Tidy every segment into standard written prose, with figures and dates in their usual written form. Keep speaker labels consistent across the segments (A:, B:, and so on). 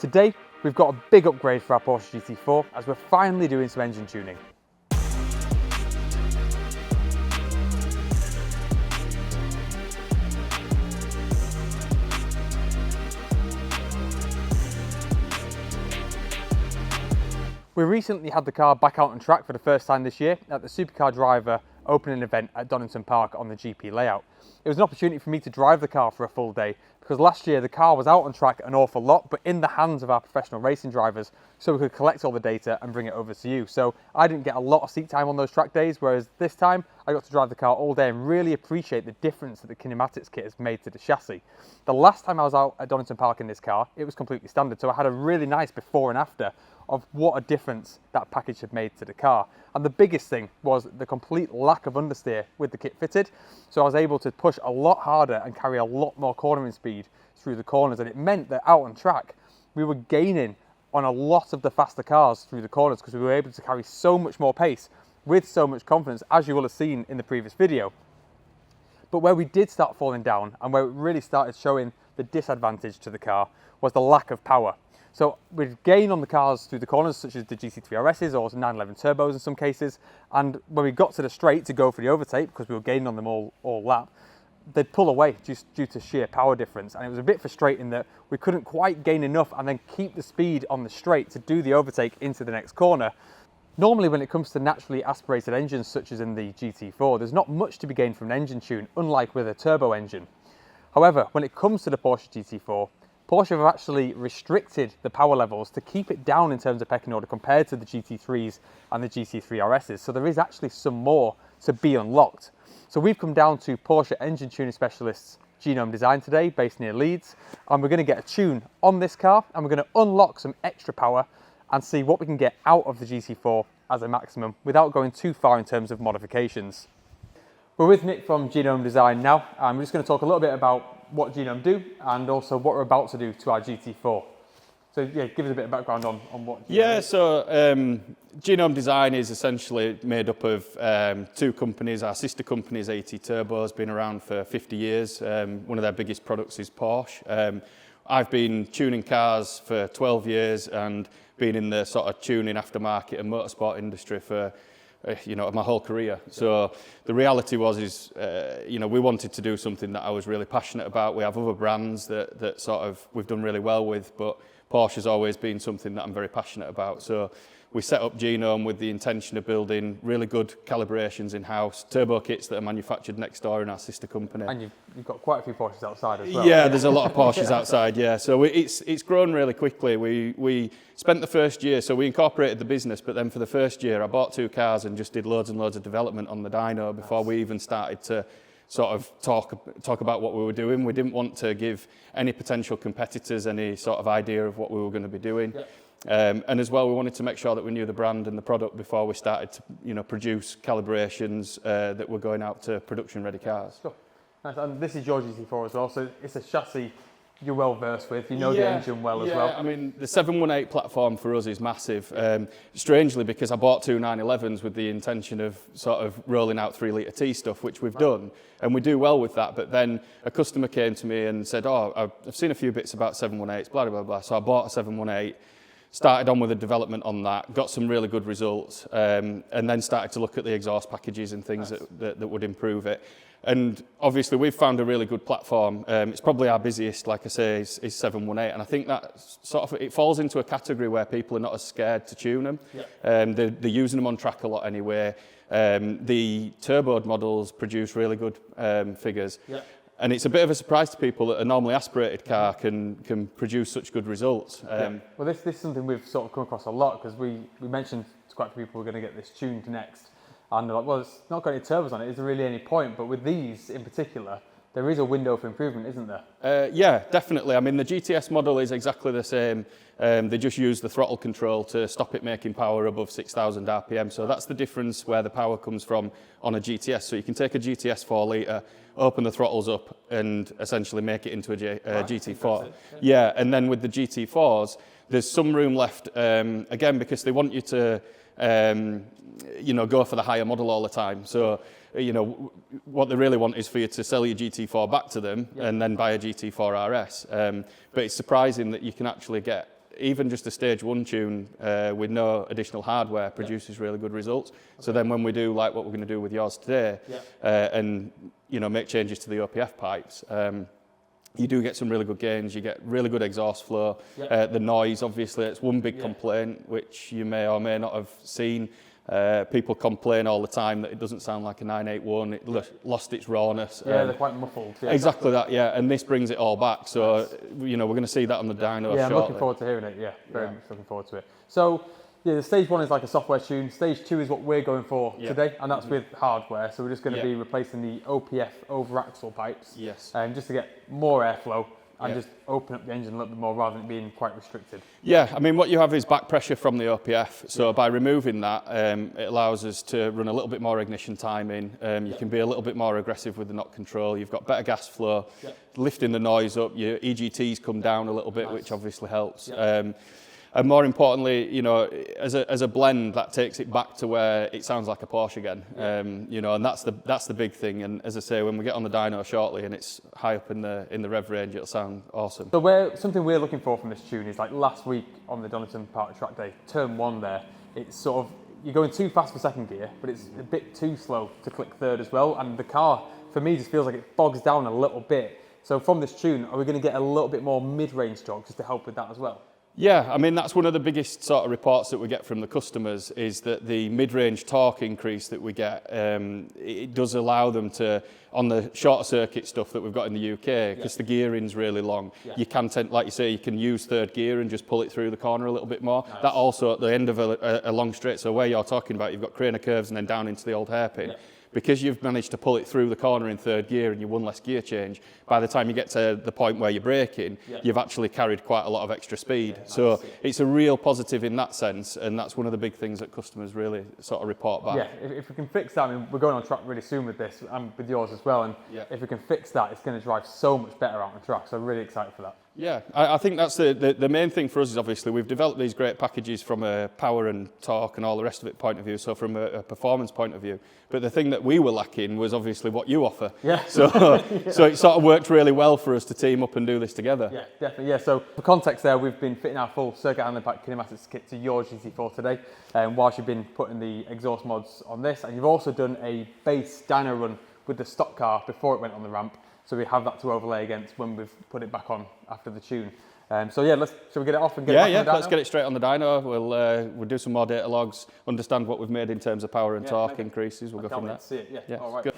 A: Today, we've got a big upgrade for our Porsche GT4 as we're finally doing some engine tuning. We recently had the car back out on track for the first time this year at the Supercar Driver opening event at Donington Park on the GP layout. It was an opportunity for me to drive the car for a full day because last year the car was out on track an awful lot, but in the hands of our professional racing drivers, so we could collect all the data and bring it over to you. So I didn't get a lot of seat time on those track days, whereas this time I got to drive the car all day and really appreciate the difference that the kinematics kit has made to the chassis. The last time I was out at Donington Park in this car, it was completely standard, so I had a really nice before and after of what a difference that package had made to the car. And the biggest thing was the complete lack of understeer with the kit fitted. So I was able to push a lot harder and carry a lot more cornering speed through the corners. And it meant that out on track, we were gaining on a lot of the faster cars through the corners because we were able to carry so much more pace with so much confidence, as you will have seen in the previous video. But where we did start falling down and where it really started showing the disadvantage to the car was the lack of power. So we'd gain on the cars through the corners, such as the GT3 RSs or 911 turbos in some cases. And when we got to the straight to go for the overtake, because we were gaining on them all lap, they'd pull away just due to sheer power difference. And it was a bit frustrating that we couldn't quite gain enough and then keep the speed on the straight to do the overtake into the next corner. Normally when it comes to naturally aspirated engines, such as in the GT4, there's not much to be gained from an engine tune, unlike with a turbo engine. However, when it comes to the Porsche GT4, Porsche have actually restricted the power levels to keep it down in terms of pecking order compared to the GT3s and the GT3 RSs. So there is actually some more to be unlocked. So we've come down to Porsche engine tuning specialists Genome Design today, based near Leeds, and we're going to get a tune on this car and we're going to unlock some extra power and see what we can get out of the GT4 as a maximum without going too far in terms of modifications. We're with Nick from Genome Design now, and we're just going to talk a little bit about what Genome do and also what we're about to do to our GT4. So yeah, give us a bit of background on what Genome is.
B: So Genome Design is essentially made up of two companies. Our sister company is AT Turbo, has been around for 50 years. One of their biggest products is Porsche. I've been tuning cars for 12 years and been in the sort of tuning aftermarket and motorsport industry for my whole career. So the reality was we wanted to do something that I was really passionate about. We have other brands that sort of we've done really well with, but Porsche has always been something that I'm very passionate about. So we set up Genome with the intention of building really good calibrations in-house, turbo kits that are manufactured next door in our sister company.
A: And you've got quite a few Porsches outside as well.
B: Yeah, there's a lot of Porsches outside, yeah. So it's grown really quickly. We spent the first year, so we incorporated the business, but then for the first year I bought two cars and just did loads and loads of development on the dyno before we even started to sort of talk about what we were doing. We didn't want to give any potential competitors any sort of idea of what we were going to be doing. Yeah. And as well, we wanted to make sure that we knew the brand and the product before we started to produce calibrations that were going out to production-ready cars.
A: Sure. Nice. And this is your GT4 as well, so it's a chassis you're well versed with, you know the engine well as well.
B: I mean, the 718 platform for us is massive. Strangely, because I bought two 911s with the intention of sort of rolling out 3-litre T stuff, which we've done, and we do well with that. But then a customer came to me and said, "Oh, I've seen a few bits about 718s, blah, blah, blah." So I bought a 718. Started on with the development on that, got some really good results, and then started to look at the exhaust packages and things that would improve it. And obviously we've found a really good platform. It's probably our busiest, like I say, is 718, and I think that sort of, it falls into a category where people are not as scared to tune them. Yeah. They're using them on track a lot anyway. The turboed models produce really good figures. Yeah. And it's a bit of a surprise to people that a normally aspirated car can produce such good results.
A: Well, this is something we've sort of come across a lot because we mentioned to quite a few people we're going to get this tuned next. And they're like, well, it's not got any turbos on it, is there really any point? But with these in particular, there is a window for improvement, isn't there?
B: Yeah, definitely. I mean, the GTS model is exactly the same. They just use the throttle control to stop it making power above 6,000 RPM. So that's the difference where the power comes from on a GTS. So you can take a GTS 4-litre, open the throttles up and essentially make it into a GT4. Yeah, and then with the GT4s, there's some room left, again, because they want you to go for the higher model all the time. So, what they really want is for you to sell your GT4 back to them and then buy a GT4 RS. But it's surprising that you can actually get even just a stage 1 tune with no additional hardware produces really good results. So then when we do like what we're going to do with yours today, and make changes to the OPF pipes, you do get some really good gains. You get really good exhaust flow. The noise, obviously, it's one big complaint which you may or may not have seen. People complain all the time that it doesn't sound like a 981. It lost its rawness.
A: Yeah, they're quite muffled. Yeah,
B: exactly that. Yeah, and this brings it all back. So we're going to see that on the dyno.
A: Yeah, I'm
B: shortly.
A: looking forward to hearing it. Yeah, very much looking forward to it. So. Yeah, the stage 1 is like a software tune. Stage 2 is what we're going for today, and that's with hardware. So we're just going to be replacing the OPF over axle pipes, just to get more airflow and just open up the engine a little bit more rather than it being quite restricted. Yeah,
B: I mean, what you have is back pressure from the OPF. So by removing that, it allows us to run a little bit more ignition time in. You can be a little bit more aggressive with the knock control. You've got better gas flow, lifting the noise up. Your EGTs come down a little bit, which obviously helps. And more importantly, as a blend, that takes it back to where it sounds like a Porsche again. And that's the big thing. And as I say, when we get on the dyno shortly and it's high up in the rev range, it'll sound awesome.
A: So something we're looking for from this tune is like last week on the Donington Park track day, turn 1 there, it's sort of, you're going too fast for second gear, but it's a bit too slow to click third as well. And the car, for me, just feels like it bogs down a little bit. So from this tune, are we going to get a little bit more mid-range torque just to help with that as well?
B: Yeah, I mean, that's one of the biggest sort of reports that we get from the customers is that the mid-range torque increase that we get, it does allow them to, on the shorter circuit stuff that we've got in the UK, because the gearing's really long, you can like you say, you can use third gear and just pull it through the corner a little bit more. That also at the end of a long straight, so where you're talking about, you've got craner curves and then down into the old hairpin. Because you've managed to pull it through the corner in third gear and you one less gear change, by the time you get to the point where you're braking, you've actually carried quite a lot of extra speed. So it's a real positive in that sense, and that's one of the big things that customers really sort of report back.
A: Yeah, if we can fix that, I mean, we're going on track really soon with this, and with yours as well, and if we can fix that, it's going to drive so much better out on the track, so I'm really excited for that.
B: Yeah, I think that's the main thing for us is obviously we've developed these great packages from a power and torque and all the rest of it point of view, so from a performance point of view. But the thing that we were lacking was obviously what you offer.
A: Yeah.
B: So it sort of worked really well for us to team up and do this together.
A: Yeah, definitely. Yeah, so for context there, we've been fitting our full circuit handling pack kinematics kit to your GT4 today, whilst you've been putting the exhaust mods on this, and you've also done a base dyno run with the stock car before it went on the ramp. So we have that to overlay against when we've put it back on after the tune. So yeah, shall we get it off and get it back on the dyno?
B: Let's get it straight on the dyno. We'll do some more data logs, understand what we've made in terms of power and torque increases. We'll go from there.
A: See it. Yeah. All right.
B: Good.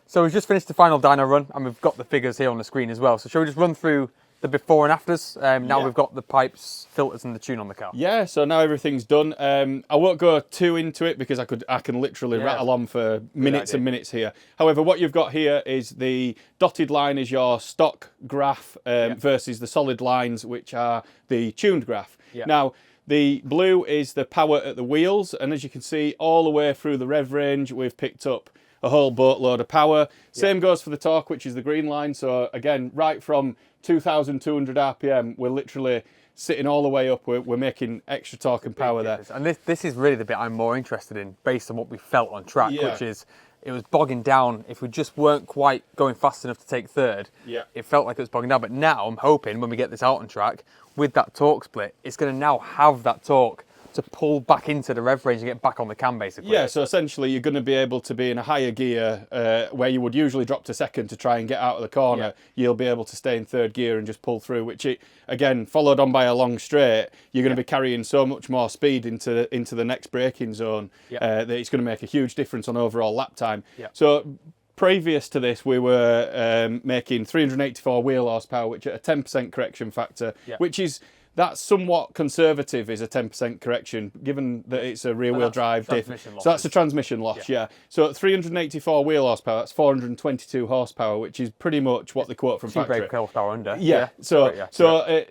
A: So we've just finished the final dyno run, and we've got the figures here on the screen as well. So shall we just run through the before and afters? Now we've got the pipes, filters and the tune on the car.
B: Yeah, so now everything's done. I won't go too into it because I can literally rattle on for minutes and minutes here. However, what you've got here is the dotted line is your stock graph versus the solid lines, which are the tuned graph. Now, the blue is the power at the wheels, and as you can see, all the way through the rev range, we've picked up a whole boatload of power. Same goes for the torque, which is the green line. So again, right from 2,200 RPM, we're literally sitting all the way up. We're making extra torque and power there.
A: And this is really the bit I'm more interested in, based on what we felt on track, which is it was bogging down. If we just weren't quite going fast enough to take third, it felt like it was bogging down. But now I'm hoping when we get this out on track, with that torque split, it's going to now have that torque to pull back into the rev range and get back on the cam, basically.
B: Yeah, so essentially you're going to be able to be in a higher gear where you would usually drop to second to try and get out of the corner. You'll be able to stay in third gear and just pull through, which, again, followed on by a long straight, you're going to be carrying so much more speed into the next braking zone that it's going to make a huge difference on overall lap time. So previous to this, we were making 384 wheel horsepower, which at a 10% correction factor, which is... That's somewhat conservative, is a 10% correction, given that it's a rear-wheel drive diff. So that's a transmission loss, So at 384 wheel horsepower, that's 422 horsepower, which is pretty much what they quote from factory.
A: Brake horsepower under.
B: So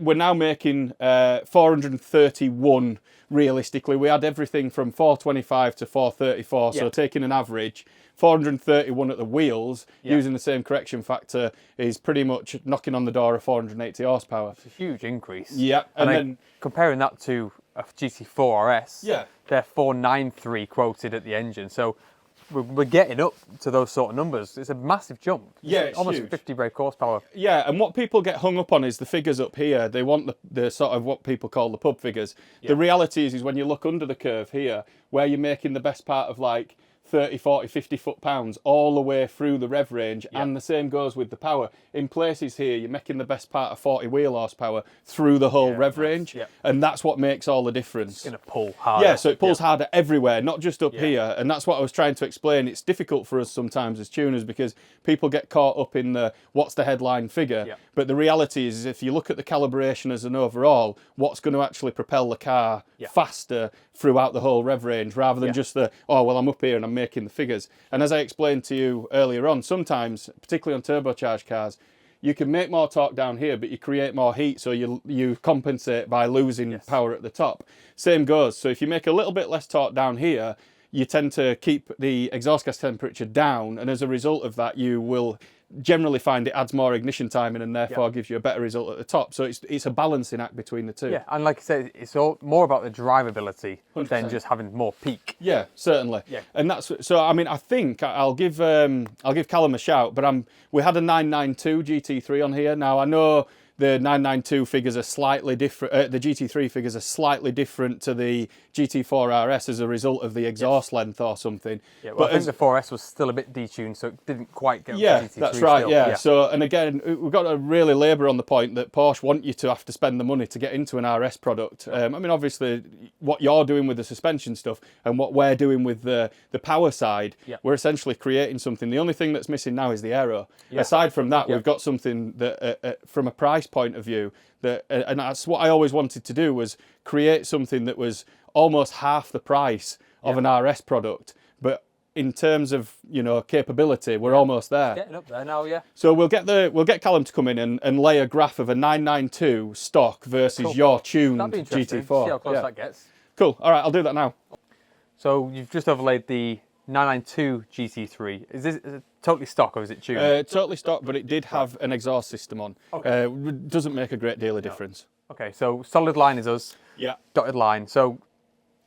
B: we're now making 431 realistically. We had everything from 425 to 434, so taking an average, 431 at the wheels, using the same correction factor, is pretty much knocking on the door of 480 horsepower.
A: It's a huge increase.
B: Yeah,
A: and then comparing that to a GT4 RS, they're 493 quoted at the engine. So we're getting up to those sort of numbers. It's a massive jump.
B: It's
A: almost
B: huge.
A: 50 brake horsepower.
B: Yeah, and what people get hung up on is the figures up here. They want the sort of what people call the pub figures. The reality is when you look under the curve here, where you're making the best part of like 30, 40, 50 foot-pounds all the way through the rev range, and the same goes with the power. In places here, you're making the best part of 40 wheel horsepower through the whole rev range, and that's what makes all the difference.
A: It's going to pull harder.
B: Yeah, so it pulls harder everywhere, not just up here, and that's what I was trying to explain. It's difficult for us sometimes as tuners because people get caught up in the what's the headline figure, but the reality is if you look at the calibration as an overall, what's going to actually propel the car faster throughout the whole rev range, rather than just the, oh, well, I'm up here and I'm making the figures. And as I explained to you earlier on, sometimes, particularly on turbocharged cars, you can make more torque down here, but you create more heat, so you compensate by losing power at the top. Same goes. So if you make a little bit less torque down here, you tend to keep the exhaust gas temperature down, and as a result of that, you will generally find it adds more ignition timing and therefore gives you a better result at the top. So it's a balancing act between the two.
A: Yeah, and like I said, it's all more about the drivability 100%. Than just having more peak.
B: Yeah, certainly. Yeah. And that's so. I mean, I think I'll give Callum a shout. But we had a 992 GT3 on here. Now I know the 992 figures are slightly different. The GT3 figures are slightly different to the GT4 RS as a result of the exhaust length or something.
A: Yeah, well, I think the 4S was still a bit detuned, so it didn't quite get.
B: Yeah,
A: the GT3
B: that's right.
A: still.
B: Yeah. So, and again, we've got to really labour on the point that Porsche want you to have to spend the money to get into an RS product. I mean, obviously, what you're doing with the suspension stuff and what we're doing with the power side, we're essentially creating something. The only thing that's missing now is the aero. Aside from that, we've got something that, from a price point of view, that, and that's what I always wanted to do, was create something that was almost half the price of an RS product, but in terms of, you know, capability, we're almost there.
A: Getting up there now, yeah.
B: So we'll get Callum to come in and lay a graph of a 992 stock versus your tuned GT4.
A: See how close that gets.
B: Cool. All right, I'll do that now.
A: So you've just overlaid the 992 GT3. Is this totally stock or is it tuned?
B: Totally stock, but it did have an exhaust system on. Okay. Doesn't make a great deal of difference.
A: Okay, so solid line is us.
B: Yeah.
A: Dotted line. So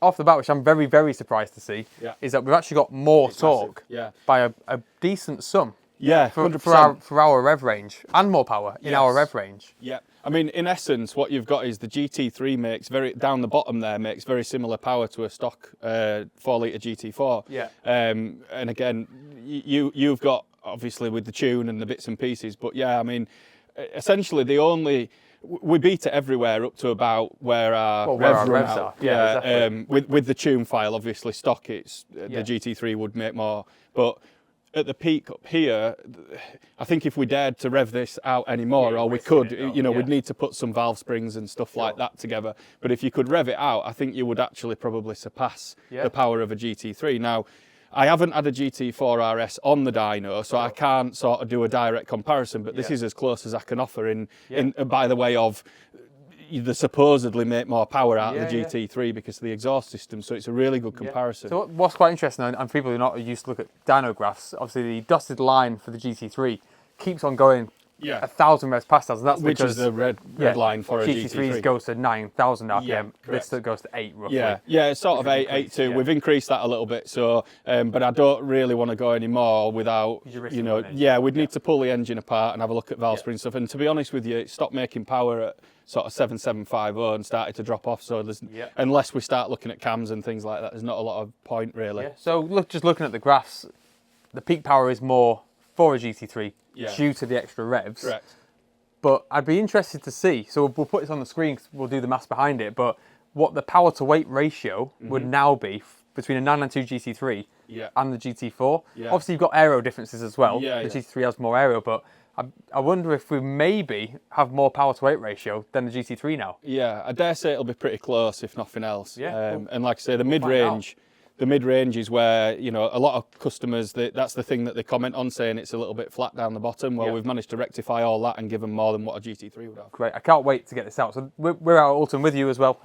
A: off the bat, which I'm very, very surprised to see, is that we've actually got more torque by a decent sum.
B: Yeah,
A: for our rev range, and more power in our rev range.
B: Yeah, I mean, in essence, what you've got is the GT3 makes down the bottom there, makes very similar power to a stock 4-litre GT4.
A: Yeah.
B: And again, you've got, obviously, with the tune and the bits and pieces, but yeah, I mean, essentially we beat it everywhere up to about where our revs are.
A: Yeah, exactly.
B: With the tune file, obviously stock, it's the GT3 would make more, but at the peak up here, I think if we dared to rev this out anymore, or we could, we'd need to put some valve springs and stuff like that together. But if you could rev it out, I think you would actually probably surpass the power of a GT3. Now, I haven't had a GT4 RS on the dyno, so I can't sort of do a direct comparison, but this is as close as I can offer in by the way of they supposedly make more power out of the GT3 because of the exhaust system, so it's a really good comparison.
A: So what's quite interesting, and for people who are not used to look at dyno graphs, obviously the dotted line for the GT3 keeps on going 1,000 revs past us, and that's
B: which
A: because
B: is the red line for a GT3.
A: goes to 9,000 RPM, this goes to 8 roughly.
B: Yeah, it's sort of 8.2. We've increased that a little bit, so but I don't really want to go any more without, we'd need to pull the engine apart and have a look at valve spring stuff. And to be honest with you, it stopped making power at sort of 7750 and started to drop off. So there's unless we start looking at cams and things like that, there's not a lot of point really.
A: Yeah. So just looking at the graphs, the peak power is more for a GT3 due to the extra revs.
B: Correct.
A: But I'd be interested to see, so we'll put this on the screen because we'll do the maths behind it, but what the power to weight ratio would now be between a 992 GT3 and the GT4. Obviously you've got aero differences as well. The GT3 has more aero, but I wonder if we maybe have more power to weight ratio than the GT3 now.
B: Yeah, I dare say it'll be pretty close if nothing else. And like I say, the mid-range, the mid-range is where, you know, a lot of customers, that's the thing that they comment on, saying it's a little bit flat down the bottom. Well, we've managed to rectify all that and give them more than what a GT3 would have. Great.
A: I can't wait to get this out. So we're out at Alton with you as well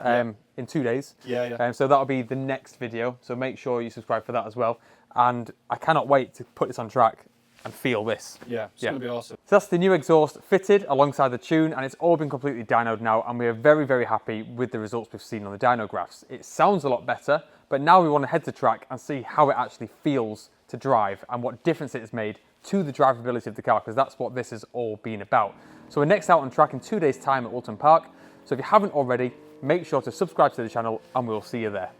A: in 2 days.
B: So
A: that'll be the next video. So make sure you subscribe for that as well. and I cannot wait to put this on track and feel this.
B: Yeah, it's going to be awesome.
A: So that's the new exhaust fitted alongside the tune, and it's all been completely dynoed now, and we are very, very happy with the results we've seen on the dyno graphs. It sounds a lot better, but now we want to head to track and see how it actually feels to drive and what difference it has made to the drivability of the car, because that's what this has all been about. So we're next out on track in 2 days' time at Woolton Park. So if you haven't already, make sure to subscribe to the channel and we'll see you there.